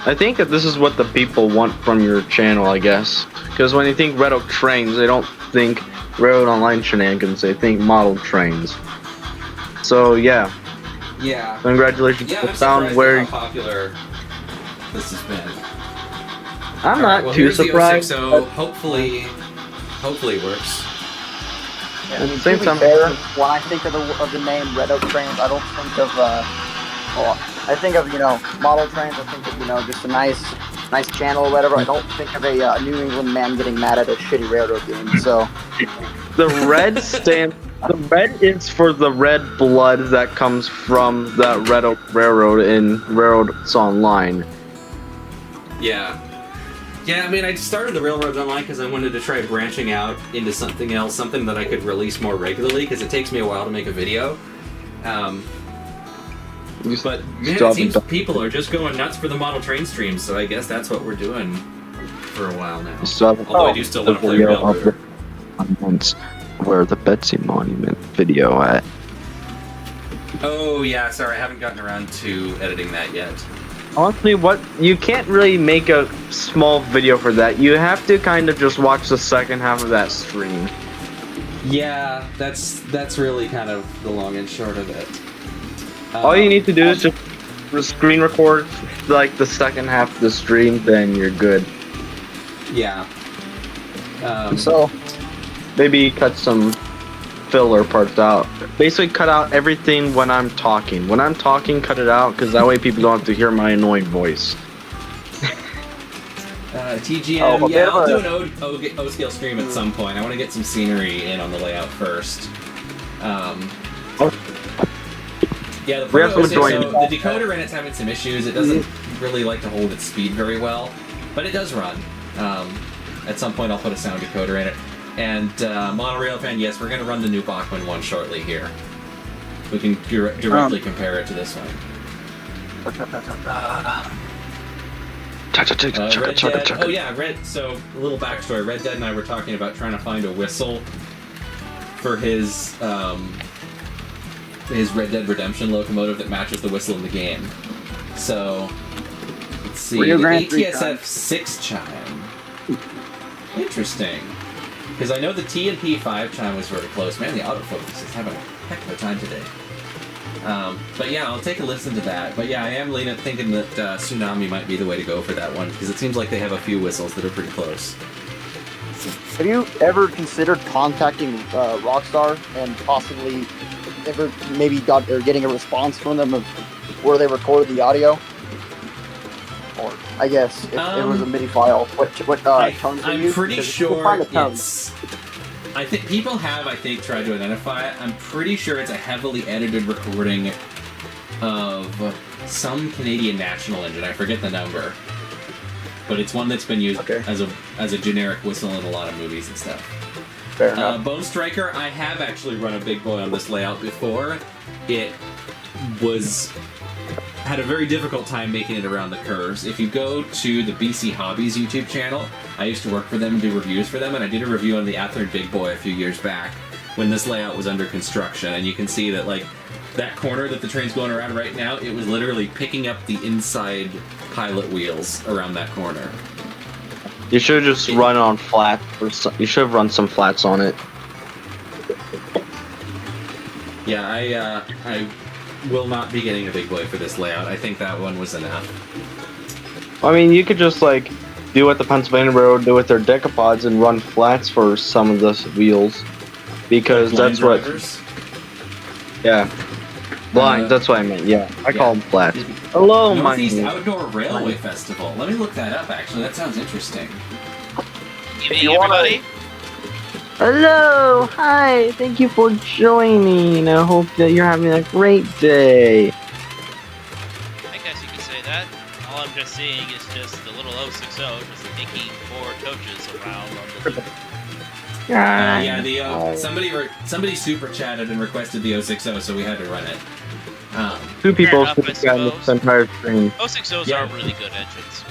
I think that this is what the people want from your channel, I guess. Because when they think Red Oak Trains, they don't think Railroad Online shenanigans, they think model trains. So, yeah. Yeah. Congratulations. Yeah, You I'm found surprised where... at how popular this has been. I'm All not right, well, too here's surprised. The 060. Hopefully it works. Yeah, At to the same be time- fair, when I think of the name Red Oak Trains, I don't think of I think of model trains. I think of just a nice channel or whatever. I don't think of a New England man getting mad at a shitty railroad game. So The red stand. The red is for the red blood that comes from that Red Oak Railroad in Railroads Online. Yeah. Yeah, I mean, I started the Railroads Online because I wanted to try branching out into something else, something that I could release more regularly, because it takes me a while to make a video. But man, it seems people are just going nuts for the model train streams, so I guess that's what we're doing for a while now. Although I do still want to play Railroad. Where the Betsy Monument video at? Oh yeah, sorry, I haven't gotten around to editing that yet. Honestly, you can't really make a small video for that. You have to kind of just watch the second half of that stream. Yeah, that's really kind of the long and short of it. All you need to do is just screen record like the second half of the stream, then you're good. Yeah. so Maybe cut some filler parts out. Basically, cut out everything when I'm talking. When I'm talking, cut it out, because that way people don't have to hear my annoying voice. TGM, a yeah, bit of I'll a- do an O-scale stream at some point. I want to get some scenery in on the layout first. Yeah, We have to the join- decoder in it's having some issues. It doesn't really like to hold its speed very well, but it does run. At some point, I'll put a sound decoder in it. And Monorail Fan, yes, we're going to run the new Bachmann one shortly here. We can directly compare it to this one. Red Dead, oh yeah, so a little backstory. Red Dead and I were talking about trying to find a whistle for his Red Dead Redemption locomotive that matches the whistle in the game. So, let's see, Rio the Grande 3 ATSF 6 chime. Interesting. Because I know the T&P 5 chime was very close. Man, the autofocus is having a heck of a time today. But yeah, I'll take a listen to that. But yeah, I am thinking that Tsunami might be the way to go for that one, because it seems like they have a few whistles that are pretty close. have you ever considered contacting Rockstar and possibly ever maybe getting a response from them of where they recorded the audio? Or I guess if it was a MIDI file, what tones they I'm use? pretty Because you can sure find the tones. it's. I think people have, tried to identify it. I'm pretty sure it's a heavily edited recording of some Canadian national engine. I forget the number, but it's one that's been used as a generic whistle in a lot of movies and stuff. Fair enough. Bone Striker, I have actually run a big boy on this layout before. It had a very difficult time making it around the curves. If you go to the BC Hobbies YouTube channel, I used to work for them and do reviews for them, and I did a review on the Athearn Big Boy a few years back when this layout was under construction, and you can see that, like, that corner that the train's going around right now, it was literally picking up the inside pilot wheels around that corner. You should just run on flat, you should have run some flats on it. Yeah, I will not be getting a big boy for this layout. I think that one was enough. I mean, you could just, like, do what the Pennsylvania Railroad do with their decapods and run flats for some of the wheels. Because Blind that's what... drivers? Yeah. Blind, that's what I meant, yeah. I call them flats. It- Hello, my Northeast Outdoor Railway Festival. Let me look that up, actually. That sounds interesting. Evening, everybody. Hello, hi, thank you for joining. I hope that you're having a great day. I guess you could say that. All I'm just seeing is just the little 060 just taking 4 coaches around on the Somebody super chatted and requested the 060, so we had to run it. Two people enough, I speak on this suppose. entire stream. 060s Yeah. are really good engines.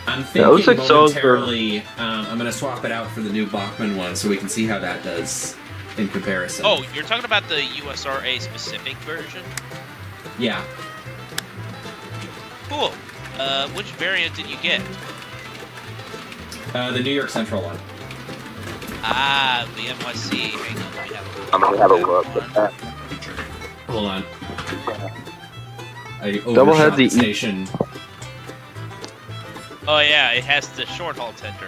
I'm The thinking 060s momentarily, I'm going to swap it out for the new Bachmann one so we can see how that does in comparison. Oh, you're talking about the USRA specific version? Yeah. Cool. Which variant did you get? The New York Central one. Ah, the NYC. Hang on, let me have a look. I'm gonna have a look at that. Hold on. I Double overshot head the station. Oh yeah, it has the short haul tender.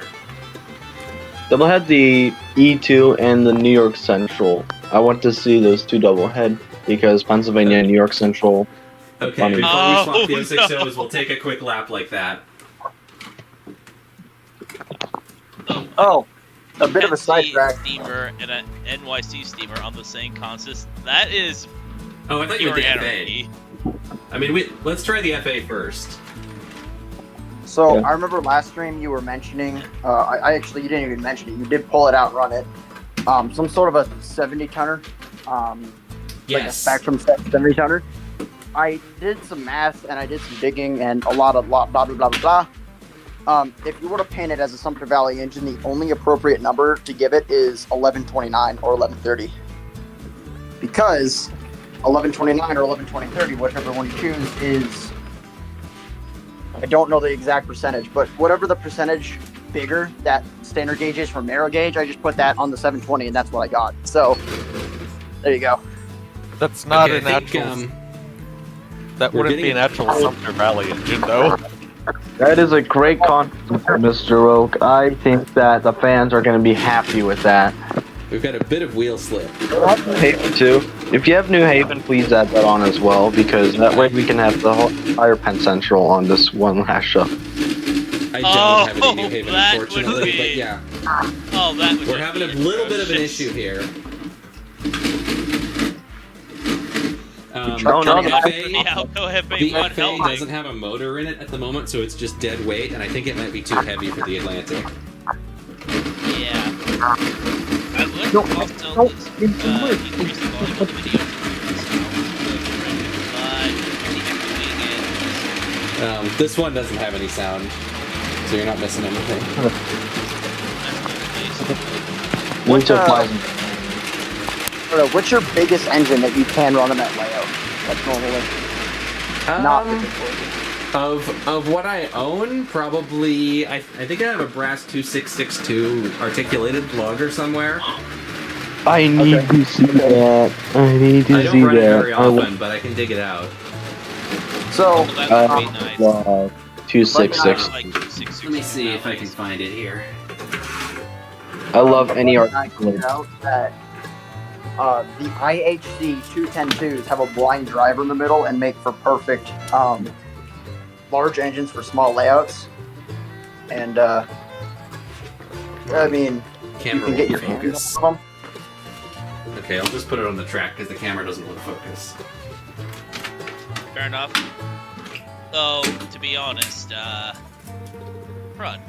Double head the E2 and the New York Central. I want to see those two double head because Pennsylvania and New York Central. Okay, Funny. before we swap the Oh, 060s, no. we'll take a quick lap like that. Oh, a bit of a NC sidetrack. steamer and an NYC steamer on the same consist. That is Oh, I thought you were pure the FA. anarchy. I mean, let's try the FA first. So Yeah. I remember last stream you were mentioning. I actually you didn't even mention it. You did pull it out, and run it. Some sort of a 70 tonner. Like a Yes. Spectrum 70 tonner. I did some math and I did some digging and a lot of blah blah blah blah blah. If you were to paint it as a Sumter Valley engine, the only appropriate number to give it is 1129 or 1130. Because 1129 or 1130, whichever one you choose, is, I don't know the exact percentage, but whatever the percentage bigger that standard gauge is from narrow gauge, I just put that on the 720 and that's what I got. So there you go. That's not Okay, an I think, actual. That we're wouldn't be an getting- actual Sumter Valley engine, though. That is a great concept, Mr. Oak. I think that the fans are going to be happy with that. We've got a bit of wheel slip. New Haven too. If you have New Haven, please add that on as well, because that way we can have the whole entire Penn Central on this one last show. I don't Oh, have any New Haven, that would unfortunately, be- but yeah, Oh, that was we're having a little bit of an issue here. No, no, the no. FA, The Alco the FA1 FA helping. doesn't have a motor in it at the moment, so it's just dead weight, and I think it might be too heavy for the Atlantic. Yeah. I would No, also no, increase it's the volume of the video but This one doesn't have any sound, so you're not missing anything. Winter What, flies. I don't know, what's your biggest engine that you can run on that layout? That's normally not Of what I own, probably I think I have a Brass 2662 articulated logger somewhere. I need to see that. I need to I don't see run it that. very often, but I can dig it out. So, that would be nice. 266. Like 266 Let me see if I can nowadays. find it here. I love any art. I found out that the IHC 210.2s have a blind driver in the middle and make for perfect large engines for small layouts, and I mean, Camera you can get your won't hands focus. on them. Okay, I'll just put it on the track because the camera doesn't want to focus. Fair enough. Though, to be honest,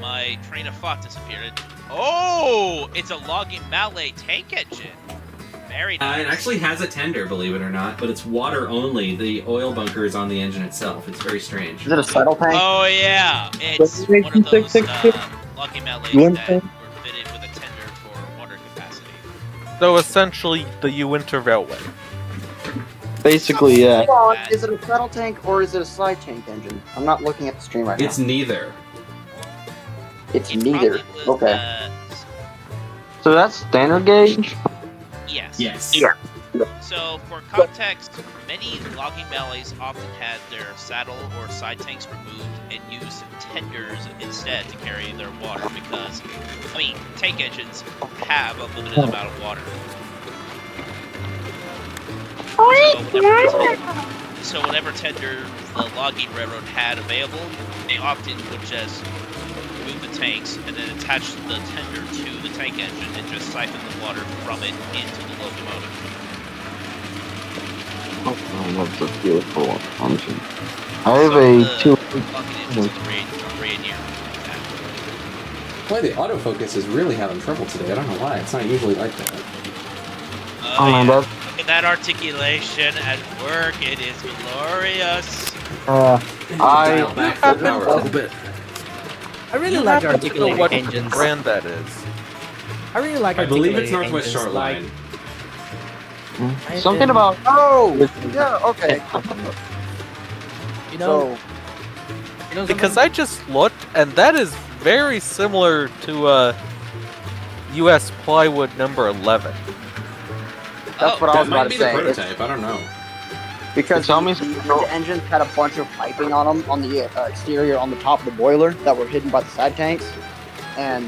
my train of thought disappeared. Oh, it's a logging Malay tank engine. Very nice. It actually has a tender, believe it or not, but it's water only. The oil bunker is on the engine itself. It's very strange. Is it a settle tank? Oh yeah, it's one of those logging Malays that were fitted with a tender for water capacity. So essentially, the Uinta Railway. Basically, yeah. Hold on, is it a settle tank or is it a side tank engine? I'm not looking at the stream right It's now. neither. It's It neither. probably was, Okay. So that's standard gauge. Yes. Yes. So, for context, many logging Malays often had their saddle or side tanks removed and used tenders instead to carry their water because, I mean, tank engines have a limited amount of water. So whatever tender the logging railroad had available, they often would just move the tanks and then attach the tender to the tank engine and just siphon the water from it into the locomotive. Oh, that's a beautiful engine. I have So a the two. logging engines are Rayonier like that. Boy, the autofocus is really having trouble today. I don't know why. It's not usually like that. Oh, Oh, yeah. man, that's. Look at that articulation at work. It is glorious. Dial back the power a little bit. I really You like happen to know articulated what engines. brand that is. I really like I believe it's articulated Northwest engines, Shortline. Like, Something about. Oh, yeah, okay. you know, So, Because I just looked, and that is very similar to U.S. plywood number 11. that's what I That was might about be to the say. It's prototype. I don't know. because Tell me the engines had a bunch of piping on them on the exterior on the top of the boiler that were hidden by the side tanks, and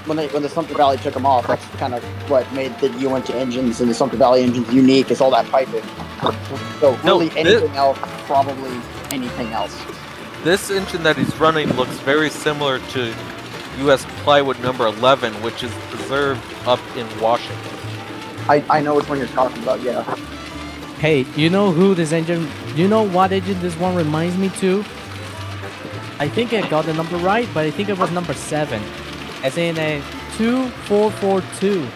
when the Sumter Valley took them off, that's kind of what made the Uinta engines and the Sumter Valley engines unique. Is all that piping. So No, really, anything else, probably anything else. This engine that he's running looks very similar to U.S. plywood number 11, which is preserved up in Washington. I know which one you're talking about. Yeah. hey, you know who this engine? You know what engine this one reminds me to? I think I got the number right, but I think it was number 7, as in a 2442.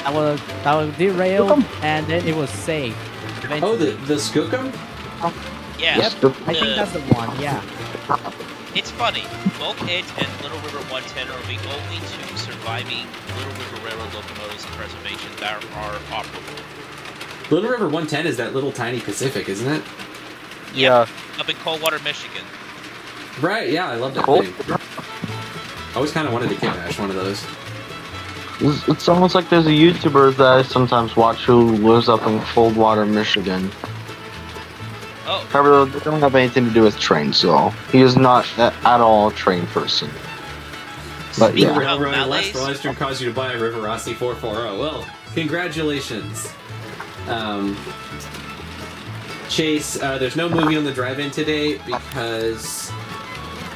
I was derailed and then it was saved. Oh, the Skookum? Yeah. Yep, I think that's the one. Yeah. It's funny. Both it and Little River 110 are the only two surviving Little River Railroad locomotives in preservation that are operable. Little River 110 is that little tiny Pacific, isn't it? Yeah. Up in Coldwater, Michigan. Right, yeah, I love that Cool. thing. I always kind of wanted to kit-bash one of those. It's almost like there's a YouTuber that I sometimes watch who lives up in Coldwater, Michigan. Oh, However, they don't have anything to do with trains, so he is not at all a train person. But speaking yeah. of Running Malays, west, the live stream caused you to buy a River Rossi 440. Well, congratulations. Chase, there's no movie on the drive-in today because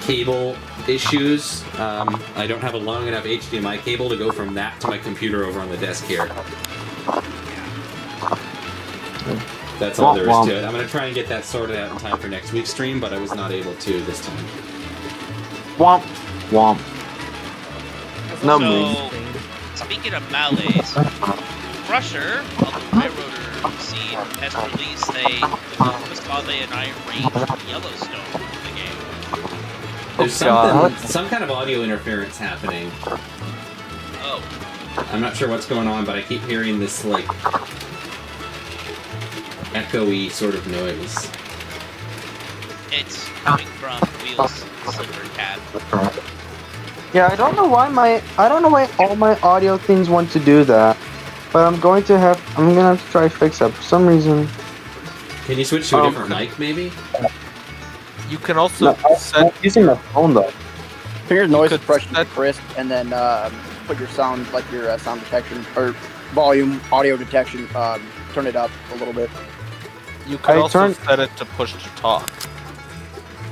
cable issues. I don't have a long enough HDMI cable to go from that to my computer over on the desk here. That's all there is to it. I'm going to try and get that sorted out in time for next week's stream, but I was not able to this time. Womp, womp. No so, movie. speaking of Malays, Crusher of the Railroader scene has released a Moscave and Iron Range Yellowstone in the game. There's some kind of audio interference happening. Oh, I'm not sure what's going on, but I keep hearing this, like, echoey sort of noise. it's coming from Wheels Silver Cat. Yeah, I don't know why all my audio things want to do that, but I'm gonna have to try to fix that for some reason. Can you switch to a different mic, maybe? You can also I'm set. using my phone though. Turn your noise could suppression to set- crisp, and then put your sound, like your sound detection or volume, audio detection, turn it up a little bit. You could I also turned- set it to push to talk.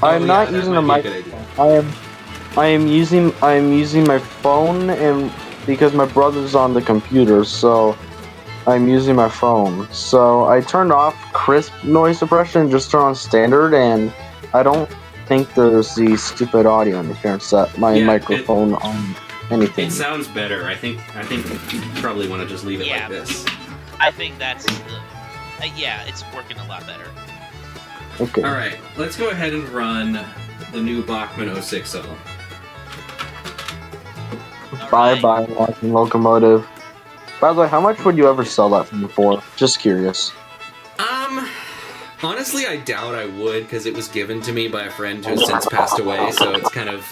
I'm Oh, not yeah, using that a might mic. be a good idea. I am using my phone, and because my brother's on the computer, so I'm using my phone. So I turned off crisp noise suppression, just turned on standard, and I don't think there's the stupid audio interference that my Yeah, microphone on anything. It sounds better. I think you probably want to just leave it Yeah. like this. I think that's the. Yeah, it's working a lot better. Okay. All right, let's go ahead and run the new Bachmann 060. Bye bye, walking locomotive. By the way, how much would you ever sell that for? Just curious. Honestly, I doubt I would, because it was given to me by a friend who has since passed away, so it's kind of...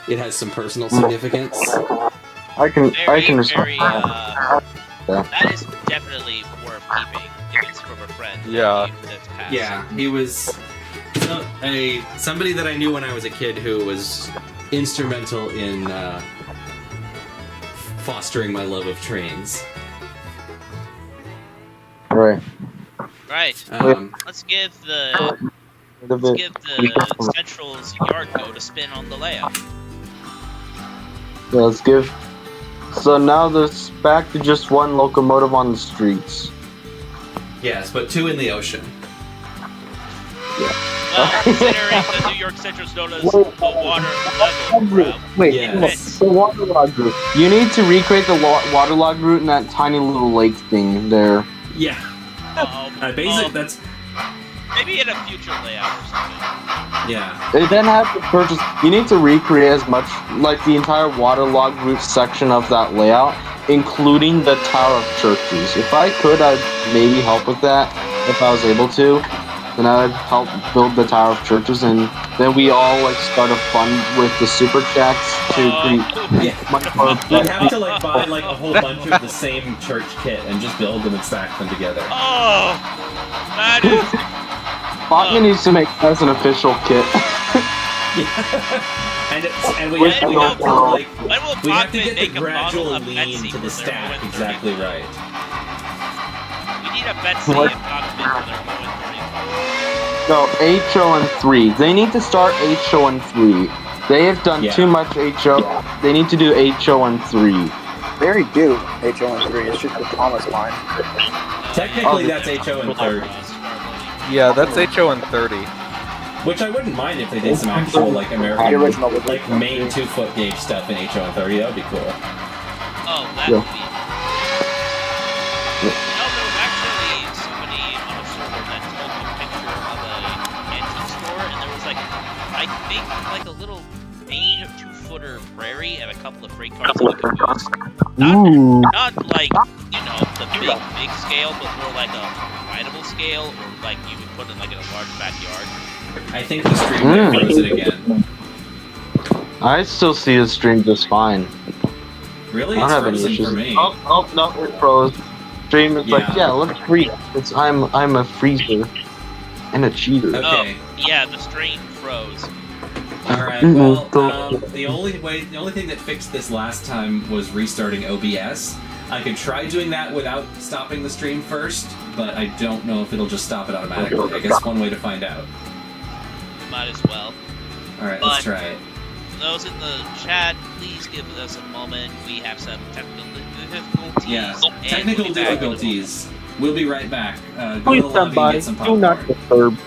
It has some personal significance. I can Very, respect very. that. That is definitely worth keeping if it's from a friend. Yeah. That's passed. Yeah, he was somebody that I knew when I was a kid who was instrumental in fostering my love of trains. Right. Right. Let's give the Central's yard go to spin on the layout. Yeah, let's give. So now there's back to just one locomotive on the streets. Yes, but 2 in the ocean. Well, considering the New York Central's known as the water level route. Wait, Yes. the waterlog route. You need to recreate the waterlog route in that tiny little lake thing there. Yeah. That's... Maybe in a future layout or something. Yeah. They then have to purchase. You need to recreate as much, like the entire waterlog route section of that layout, including the Tower of Churches. If I could, I'd maybe help with that. If I was able to, then I'd help build the Tower of Churches, and then we all like start a fund with the super chats to create Yeah. much more. You'd have to buy a whole bunch of the same church kit and just build them and stack them together. Oh, that is. Bachmann needs to make that as an official kit. And we When have to will we have to Bachmann get the make a gradual model of lean Betsy to the for their stack Owen exactly 34? right. We need a Betsy What? and Bachmann for their Owen 34. No, HO and 3. They need to start HO and 3. They have done Yeah. too much HO. They need to do HO and 3. They already do HO3. It's just the Thomas line. Technically, that's HO and 30, Yeah, that's HO and 30. which I wouldn't mind if they did some actual American The original was main 2-foot gauge stuff in HO and 30. That would be cool. Oh, that Yeah. would be. You know, there was actually somebody on a server that took a picture of an antique store, and there was I think a little main 2-footer prairie and a couple of freight cars that we could use. Ooh. Not the big scale, but more like a rideable scale, or you would put in in a large backyard. I think the stream deck froze it again. I still see the stream just fine. Really? I don't It's have any frozen issues. for me. Oh, no, it froze. Stream is let's freeze. I'm a freezer and a cheater. Okay. Oh, yeah, the stream froze. All right. Well, the only thing that fixed this last time was restarting OBS. I could try doing that without stopping the stream first, but I don't know if it'll just stop it automatically. I guess one way to find out. Might as well. All right, But- let's try it. Those in the chat, please give us a moment. We have some technical difficulties. Yeah, and technical we'll be back in a moment. difficulties. We'll be right back. Go to Please the stand lobby and by. get some Do not popcorn. disturb.